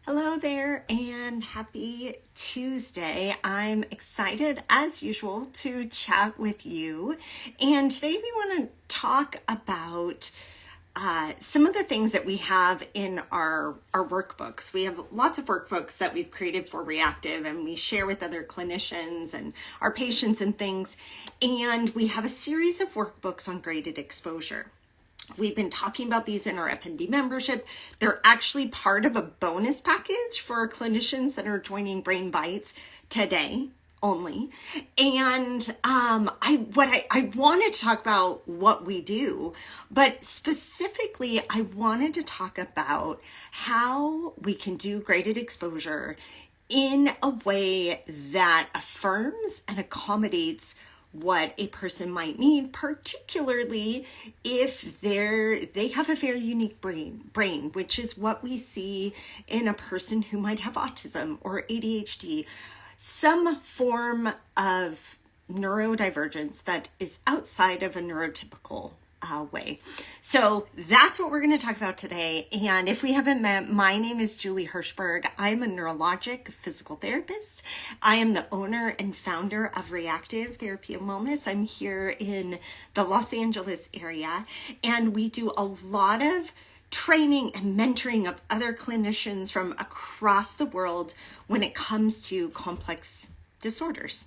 Hello there and happy Tuesday. I'm excited as usual to chat with you. And today we want to talk about some of the things that we have in our workbooks. We have lots of workbooks that we've created for reactive and we share with other clinicians and our patients and things. And we have a series of workbooks on graded exposure. We've been talking about these in our FND membership. They're actually part of a bonus package for clinicians that are joining Brain Bytes today only. And I wanted to talk about what we do, but specifically I wanted to talk about how we can do graded exposure in a way that affirms and accommodates what a person might need, particularly if they have a very unique brain, which is what we see in a person who might have autism or ADHD, some form of neurodivergence that is outside of a neurotypical way. So that's what we're going to talk about today. And if we haven't met, my name is Julie Hirschberg. I'm a neurologic physical therapist. I am the owner and founder of Reactive Therapy and Wellness. I'm here in the Los Angeles area, and we do a lot of training and mentoring of other clinicians from across the world when it comes to complex disorders,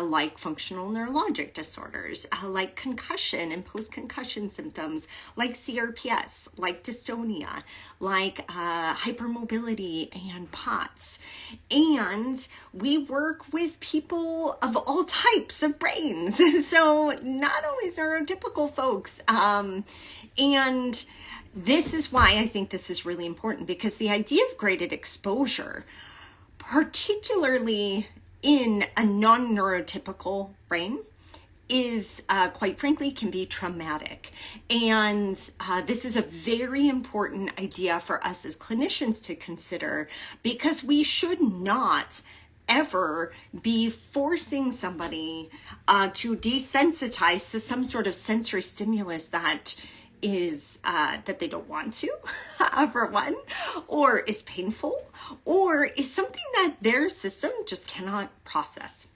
like functional neurologic disorders, like concussion and post-concussion symptoms, like CRPS, like dystonia, like hypermobility and POTS. And we work with people of all types of brains, so not always neurotypical folks. And this is why I think this is really important, because the idea of graded exposure, particularly in a non-neurotypical brain, is quite frankly can be traumatic. And this is a very important idea for us as clinicians to consider, because we should not ever be forcing somebody to desensitize to some sort of sensory stimulus that is that they don't want to, for one, or is painful, or is something that their system just cannot process.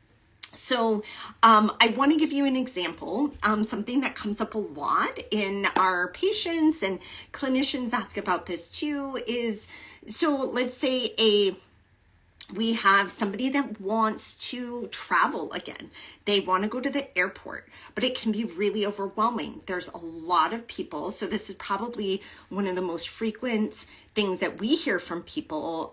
So I want to give you an example, something that comes up a lot in our patients, and clinicians ask about this too, is, so let's say we have somebody that wants to travel again. They want to go to the airport, but it can be really overwhelming. There's a lot of people. So this is probably one of the most frequent things that we hear from people,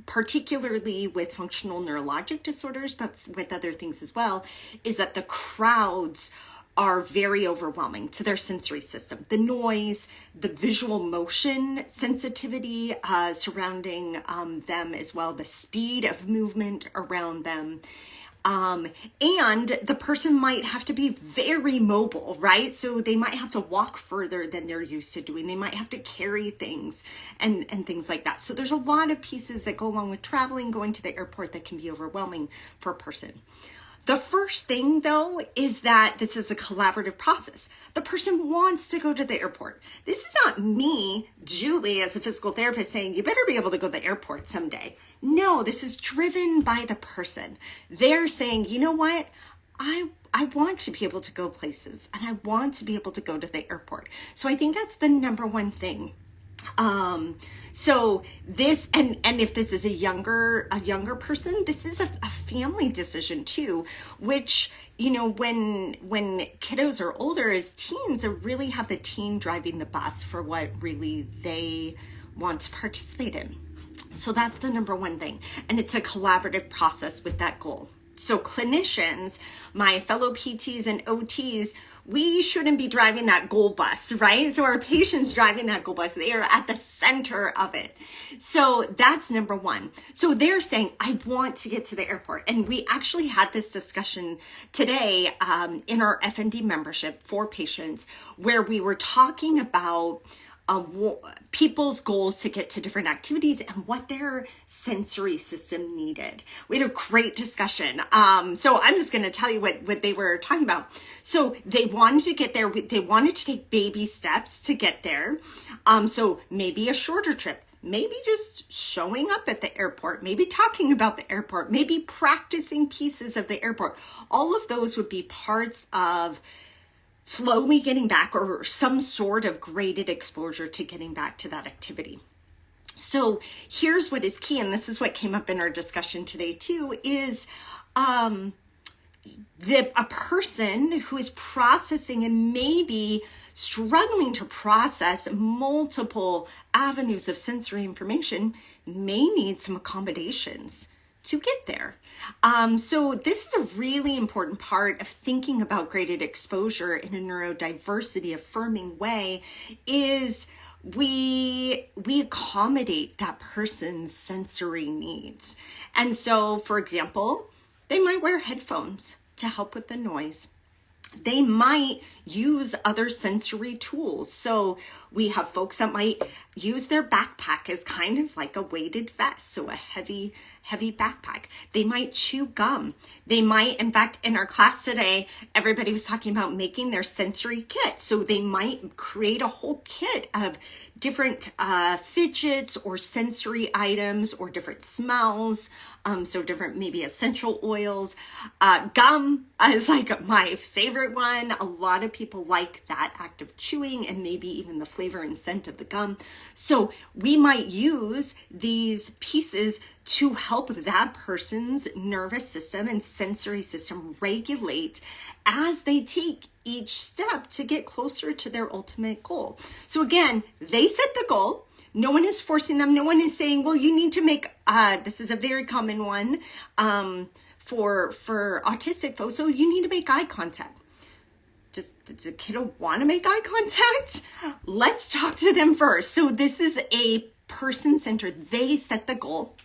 particularly with functional neurologic disorders, but with other things as well, is that the crowds are very overwhelming to their sensory system. The noise, the visual motion sensitivity surrounding them as well, the speed of movement around them. And the person might have to be very mobile, right? So they might have to walk further than they're used to doing. They might have to carry things and things like that. So there's a lot of pieces that go along with traveling, going to the airport, that can be overwhelming for a person. The first thing, though, is that this is a collaborative process. The person wants to go to the airport. This is not me, Julie, as a physical therapist saying, you better be able to go to the airport someday. No, this is driven by the person. They're saying, you know what? I want to be able to go places, and I want to be able to go to the airport. So I think that's the number one thing. So this, and if this is a younger person, this is a family decision too, which, you know, when kiddos are older, as teens, they really have the teen driving the bus for what really they want to participate in. So that's the number one thing. And it's a collaborative process with that goal. So clinicians, my fellow PTs and OTs, we shouldn't be driving that goal bus, right? So our patients driving that goal bus, they are at the center of it. So that's number one. So they're saying, I want to get to the airport. And we actually had this discussion today in our FND membership for patients, where we were talking about people's goals to get to different activities and what their sensory system needed. We had a great discussion. So I'm just going to tell you what they were talking about. So they wanted to get there. They wanted to take baby steps to get there. So maybe a shorter trip, maybe just showing up at the airport, maybe talking about the airport, maybe practicing pieces of the airport. All of those would be parts of slowly getting back, or some sort of graded exposure to getting back to that activity. So here's what is key, and this is what came up in our discussion today too, is a person who is processing and maybe struggling to process multiple avenues of sensory information may need some accommodations to get there. So this is a really important part of thinking about graded exposure in a neurodiversity affirming way, is we accommodate that person's sensory needs. And so, for example, they might wear headphones to help with the noise. They might use other sensory tools. So we have folks that might use their backpack as kind of like a weighted vest, so a heavy backpack. They might chew gum. They might, in fact, in our class today, everybody was talking about making their sensory kit. So they might create a whole kit of different fidgets or sensory items or different smells. So different maybe essential oils. Gum is like my favorite one. A lot of people like that act of chewing and maybe even the flavor and scent of the gum. So we might use these pieces to help that person's nervous system and sensory system regulate as they take each step to get closer to their ultimate goal. So again, they set the goal. No one is forcing them. No one is saying, well, you need to make, this is a very common one for autistic folks. So you need to make eye contact. Does a kiddo want to make eye contact? Let's talk to them first. So this is a person-centered. They set the goal.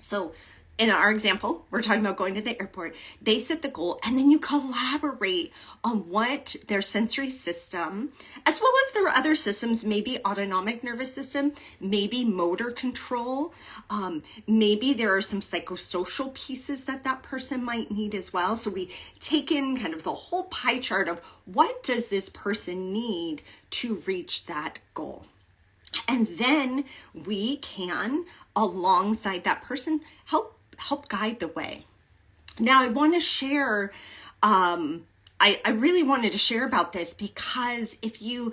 So in our example, we're talking about going to the airport. They set the goal, and then you collaborate on what their sensory system, as well as their other systems, maybe autonomic nervous system, maybe motor control, maybe there are some psychosocial pieces that person might need as well. So we take in kind of the whole pie chart of what does this person need to reach that goal. And then we can, alongside that person, help guide the way. Now, I want to share, I really wanted to share about this because if you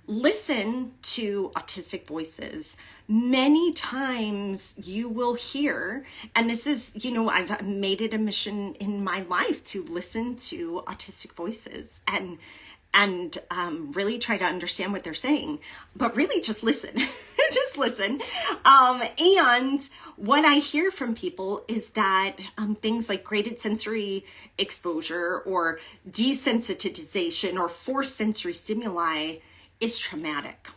listen to autistic voices, many times you will hear, and this is, I've made it a mission in my life to listen to autistic voices and really try to understand what they're saying, but really just listen, just listen. And what I hear from people is that things like graded sensory exposure or desensitization or forced sensory stimuli is traumatic.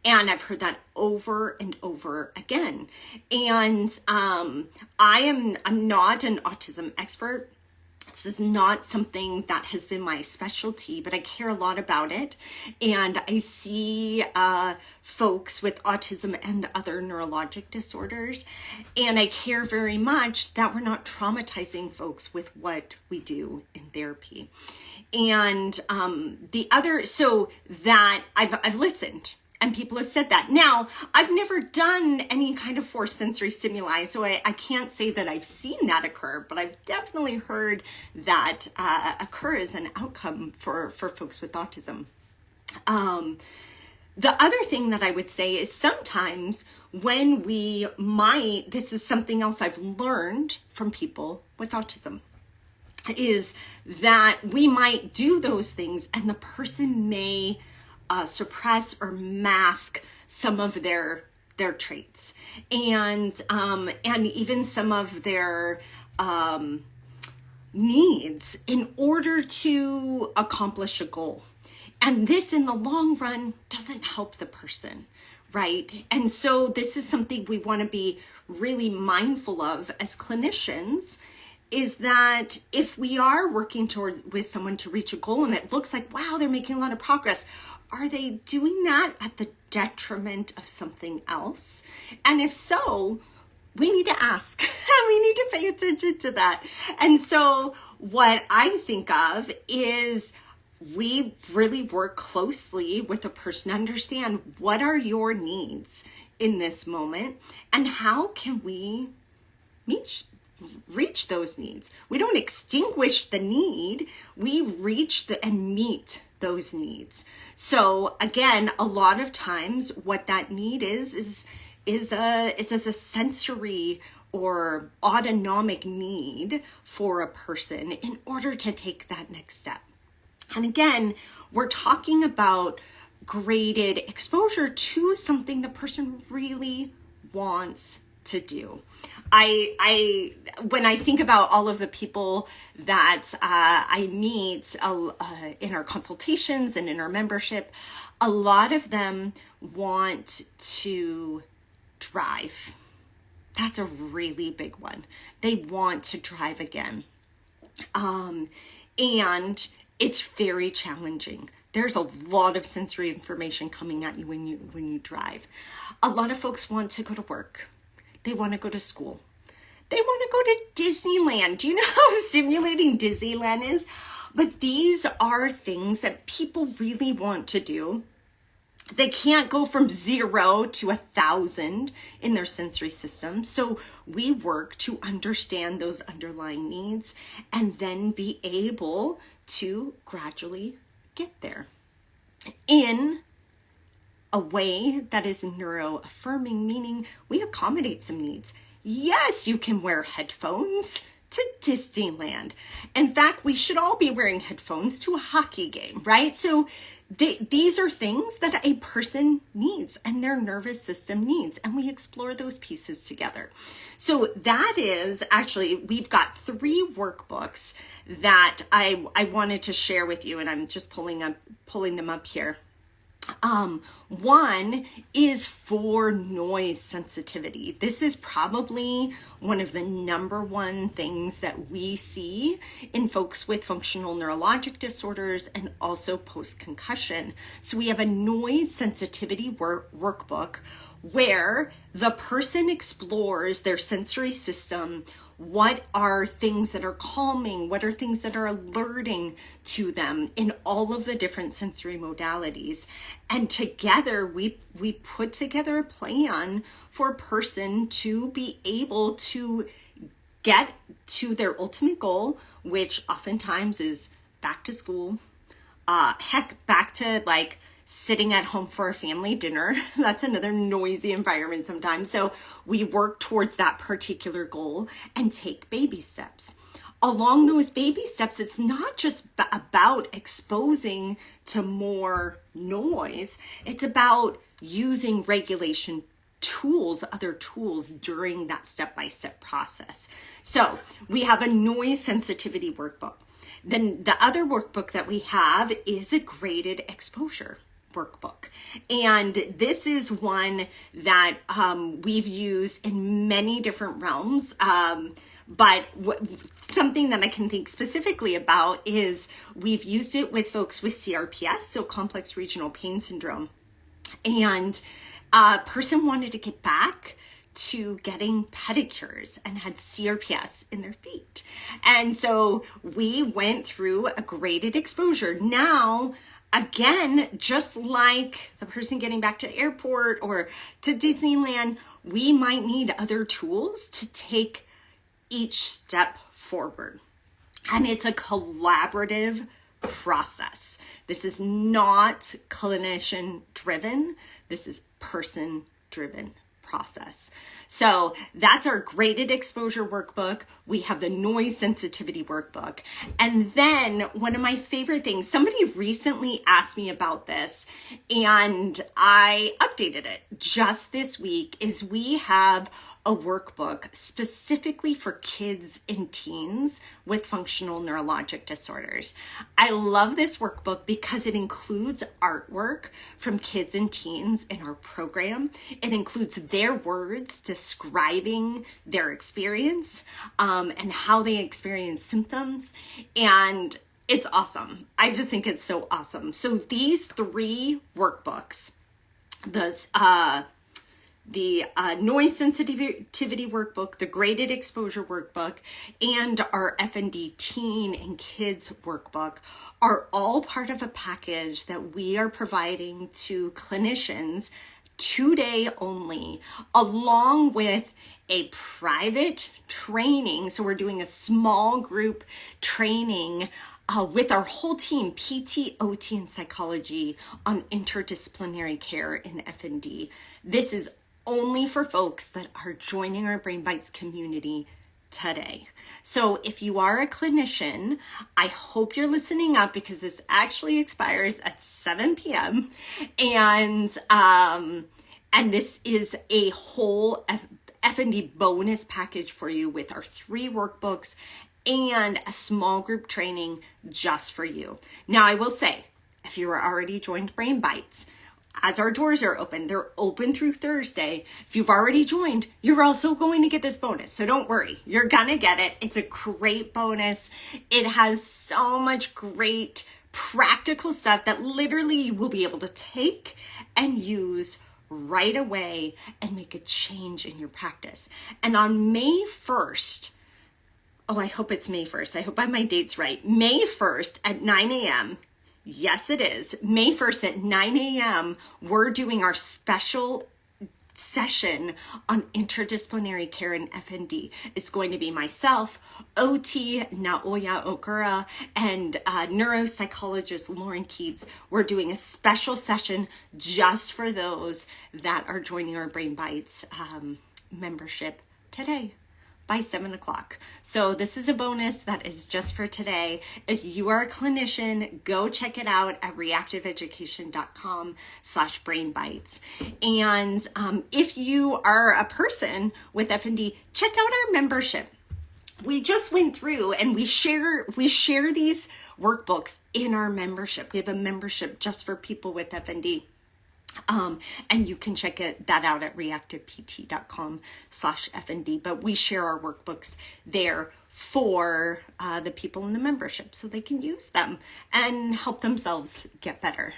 And I've heard that over and over again. And I'm not an autism expert. This is not something that has been my specialty, but I care a lot about it. And I see folks with autism and other neurologic disorders. And I care very much that we're not traumatizing folks with what we do in therapy. And so that I've listened. And people have said that. Now, I've never done any kind of forced sensory stimuli, so I can't say that I've seen that occur, but I've definitely heard that occur as an outcome for folks with autism. The other thing that I would say is sometimes when this is something else I've learned from people with autism, is that we might do those things and the person may suppress or mask some of their traits and even some of their needs in order to accomplish a goal. And this in the long run doesn't help the person, right? And so this is something we want to be really mindful of as clinicians, is that if we are working with someone to reach a goal and it looks like, wow, they're making a lot of progress, are they doing that at the detriment of something else? And if so, we need to ask. We need to pay attention to that. And so what I think of is we really work closely with a person to understand what are your needs in this moment, and how can we reach those needs? We don't extinguish the need, we reach and meet those needs. So again, a lot of times what that need is a sensory or autonomic need for a person in order to take that next step. And again, we're talking about graded exposure to something the person really wants to do. When I think about all of the people that I meet in our consultations and in our membership, a lot of them want to drive. That's a really big one. They want to drive again. And it's very challenging. There's a lot of sensory information coming at you when you drive. A lot of folks want to go to work. They want to go to school. They want to go to Disneyland. Do you know how stimulating Disneyland is? But these are things that people really want to do. They can't go from 0 to 1,000 in their sensory system. So we work to understand those underlying needs and then be able to gradually get there in a way that is neuro-affirming, meaning we accommodate some needs. Yes, you can wear headphones to Disneyland. In fact, we should all be wearing headphones to a hockey game, right? So these are things that a person needs and their nervous system needs, and we explore those pieces together. So that is actually, we've got 3 workbooks that I wanted to share with you, and I'm just pulling them up here. One is for noise sensitivity. This is probably one of the number one things that we see in folks with functional neurologic disorders and also post-concussion. So we have a noise sensitivity workbook where the person explores their sensory system. What are things that are calming? What are things that are alerting to them in all of the different sensory modalities? And together we put together a plan for a person to be able to get to their ultimate goal, which oftentimes is back to school, back to like sitting at home for a family dinner. That's another noisy environment sometimes. So we work towards that particular goal and take baby steps. Along those baby steps, it's not just about exposing to more noise. It's about using regulation tools, other tools during that step-by-step process. So we have a noise sensitivity workbook. Then the other workbook that we have is a graded exposure workbook. And this is one that we've used in many different realms. But something that I can think specifically about is we've used it with folks with CRPS, so complex regional pain syndrome. And a person wanted to get back to getting pedicures and had CRPS in their feet. And so we went through a graded exposure. Now, again, just like the person getting back to the airport or to Disneyland, we might need other tools to take each step forward. And it's a collaborative process. This is not clinician driven. This is person driven process. So that's our graded exposure workbook. We have the noise sensitivity workbook. And then one of my favorite things, somebody recently asked me about this and I updated it just this week, is we have a workbook specifically for kids and teens with functional neurologic disorders. I love this workbook because it includes artwork from kids and teens in our program. It includes their words describing their experience and how they experience symptoms. And it's awesome. I just think it's so awesome. So these 3 workbooks, the noise sensitivity workbook, the graded exposure workbook, and our FND teen and kids workbook are all part of a package that we are providing to clinicians today only, along with a private training. So we're doing a small group training with our whole team, PT, OT, and psychology, on interdisciplinary care in F&D. This is only for folks that are joining our Brain Bytes community today. So if you are a clinician, I hope you're listening up, because this actually expires at 7 p.m. And this is a whole F&D bonus package for you with our 3 workbooks and a small group training just for you. Now, I will say, if you are already joined Brain Bytes, as our doors are open, they're open through Thursday. If you've already joined, you're also going to get this bonus. So don't worry, you're gonna get it. It's a great bonus. It has so much great practical stuff that literally you will be able to take and use right away and make a change in your practice. And on May 1st, I hope it's May 1st. I hope I have my dates right. May 1st at 9 a.m. Yes, it is. May 1st at 9 a.m. we're doing our special session on interdisciplinary care in F&D. It's going to be myself, OT Naoya Okura, and neuropsychologist Lauren Keats. We're doing a special session just for those that are joining our Brain Bytes membership today by 7 o'clock. So this is a bonus that is just for today. If you are a clinician, go check it out at reactiveeducation.com/brainbytes. And if you are a person with F&D, check out our membership. We just went through and we share these workbooks in our membership. We have a membership just for people with F&D. And you can check that out at reactivept.com/FND. But we share our workbooks there for the people in the membership so they can use them and help themselves get better.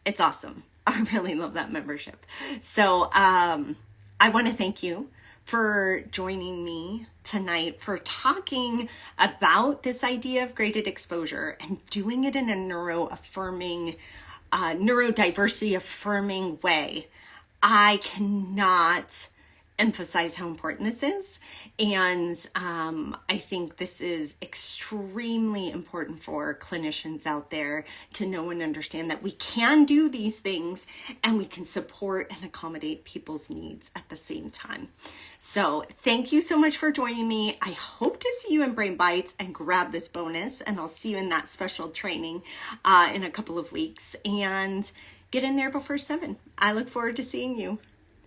It's awesome. I really love that membership. So I want to thank you for joining me tonight for talking about this idea of graded exposure and doing it in a neurodiversity affirming way. I cannot emphasize how important this is. And I think this is extremely important for clinicians out there to know and understand that we can do these things and we can support and accommodate people's needs at the same time. So thank you so much for joining me. I hope to see you in Brain Bytes and grab this bonus, and I'll see you in that special training in a couple of weeks, and get in there before 7. I look forward to seeing you.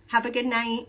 Have a good night.